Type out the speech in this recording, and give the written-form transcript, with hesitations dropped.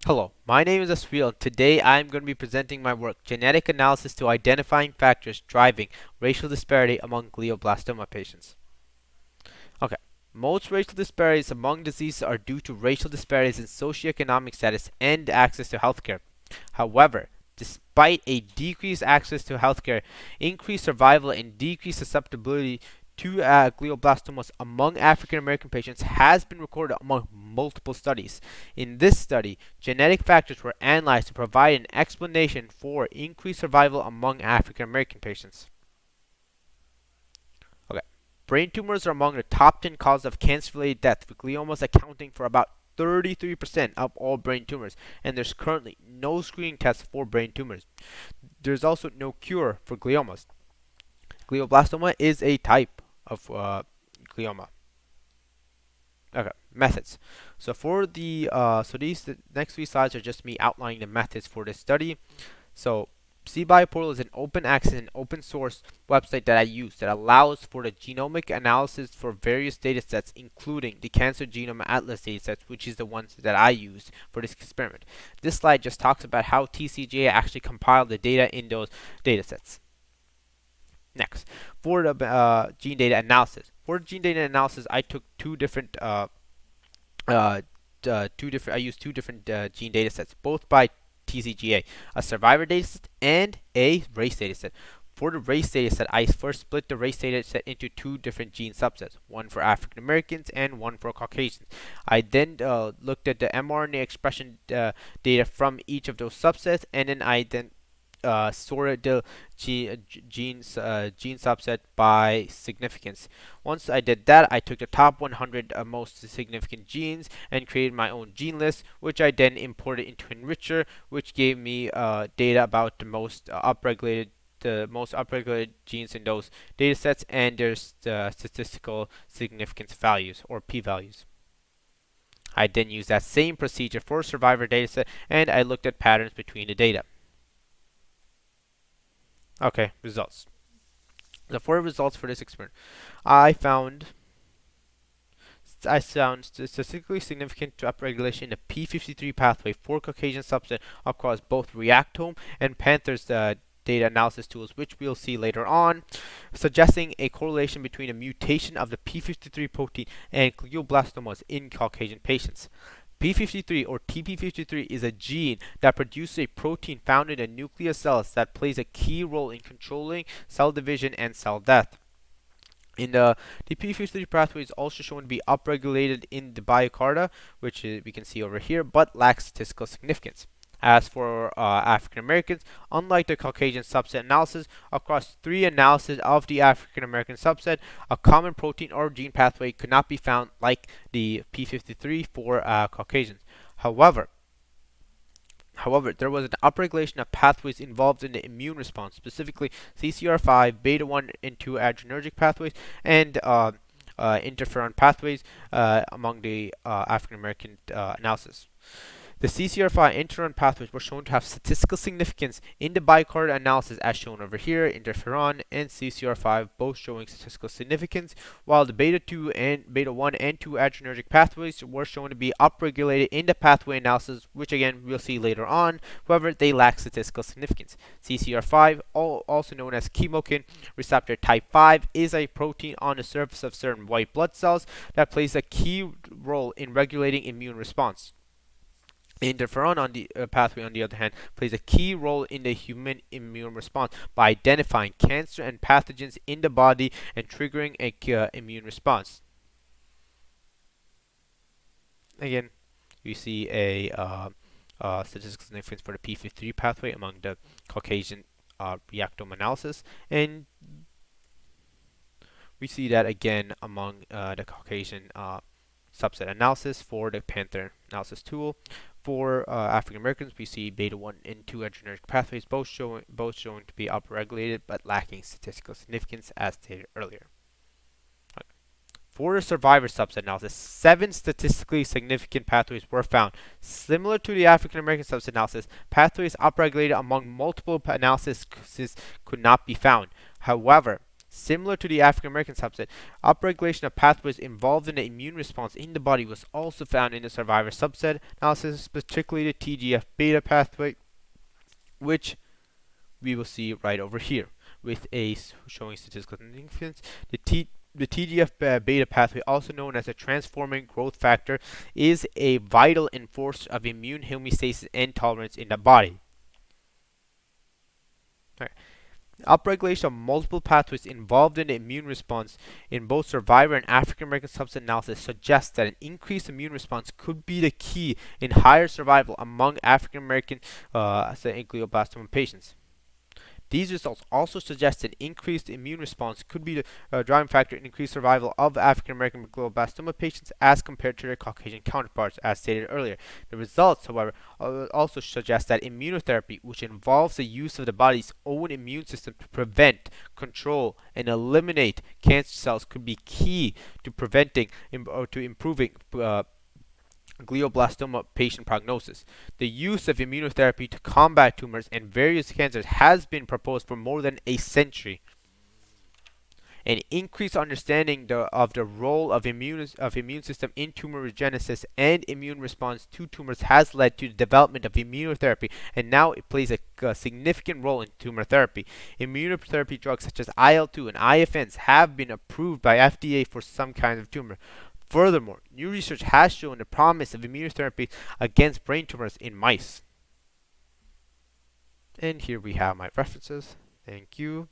Hello, my name is Asweel, and today I am going to be presenting my work, Genetic Analysis to Identifying Factors Driving Racial Disparity Among Glioblastoma Patients. Okay, most racial disparities among diseases are due to racial disparities in socioeconomic status and access to healthcare. However, despite a decreased access to healthcare, increased survival and decreased susceptibility to glioblastomas among African American patients has been recorded among multiple studies. In this study, genetic factors were analyzed to provide an explanation for increased survival among African American patients. Okay. Brain tumors are among the top 10 causes of cancer-related death, with gliomas accounting for about 33% of all brain tumors, and there's currently no screening test for brain tumors. There's also no cure for gliomas. Glioblastoma is a type of glioma. Okay, methods. The next three slides are just me outlining the methods for this study. So CBioPortal is an open access and open source website that I use that allows for the genomic analysis for various datasets, including the Cancer Genome Atlas datasets, which is the ones that I used for this experiment. This slide just talks about how TCGA actually compiled the data in those datasets. Next, for the gene data analysis. For gene data analysis, I took I used two different gene datasets, both by TCGA, a survivor dataset and a race dataset. For the race dataset, I first split the race dataset into two different gene subsets, one for African Americans and one for Caucasians. I then looked at the mRNA expression data from each of those subsets, and then I sorted the gene subset by significance. Once I did that, I took the top 100 most significant genes and created my own gene list, which I then imported into Enricher, which gave me data about the most upregulated genes in those datasets and their statistical significance values, or p-values. I then used that same procedure for survivor dataset, and I looked at patterns between the data. Okay, results. The four results for this experiment. I found statistically significant upregulation in the p53 pathway for Caucasian subset across both Reactome and Panther's data analysis tools, which we'll see later on, suggesting a correlation between a mutation of the p53 protein and glioblastomas in Caucasian patients. P53 or TP53 is a gene that produces a protein found in the nucleus cells that plays a key role in controlling cell division and cell death. The P53 pathway is also shown to be upregulated in the biocarda, which we can see over here, but lacks statistical significance. As for African Americans, unlike the Caucasian subset analysis, across three analyses of the African American subset, a common protein or gene pathway could not be found like the P53 for Caucasians. However, there was an upregulation of pathways involved in the immune response, specifically CCR5, beta 1 and 2 adrenergic pathways, and interferon pathways among the African American analysis. The CCR5 interferon pathways were shown to have statistical significance in the biocarda analysis, as shown over here. Interferon and CCR5 both showing statistical significance, while the beta 2 and beta 1 and 2 adrenergic pathways were shown to be upregulated in the pathway analysis, which again we'll see later on. However, they lack statistical significance. CCR5, also known as chemokine receptor type 5, is a protein on the surface of certain white blood cells that plays a key role in regulating immune response. Interferon on the pathway, on the other hand, plays a key role in the human immune response by identifying cancer and pathogens in the body and triggering a immune response. Again, you see a statistical significance for the P53 pathway among the Caucasian reactome analysis, and we see that again among the Caucasian subset analysis for the Panther analysis tool. For African Americans, we see beta 1 and 2 adrenergic pathways, both shown to be upregulated but lacking statistical significance, as stated earlier. For the survivor subset analysis, 7 statistically significant pathways were found. Similar to the African American subset analysis, pathways upregulated among multiple analyses could not be found. However, Similar to the African American subset, upregulation of pathways involved in the immune response in the body was also found in the survivor subset analysis, particularly the TGF beta pathway, which we will see right over here with a showing statistical significance. The TGF beta pathway, also known as a transforming growth factor, is a vital enforcer of immune homeostasis and tolerance in the body. Right. Upregulation of multiple pathways involved in the immune response in both survivor and African American subset analysis suggests that an increased immune response could be the key in higher survival among African American glioblastoma patients. These results also suggest an increased immune response could be the driving factor in increased survival of African American glioblastoma patients as compared to their Caucasian counterparts, as stated earlier. The results, however, also suggest that immunotherapy, which involves the use of the body's own immune system to prevent, control, and eliminate cancer cells, could be key to preventing or to improving glioblastoma patient prognosis. The use of immunotherapy to combat tumors and various cancers has been proposed for more than a century. An increased understanding of the role of immune system in tumorigenesis and immune response to tumors has led to the development of immunotherapy, and now it plays a significant role in tumor therapy. Immunotherapy drugs such as IL-2 and IFNs have been approved by FDA for some kinds of tumor. Furthermore, new research has shown the promise of immunotherapy against brain tumors in mice. And here we have my references. Thank you.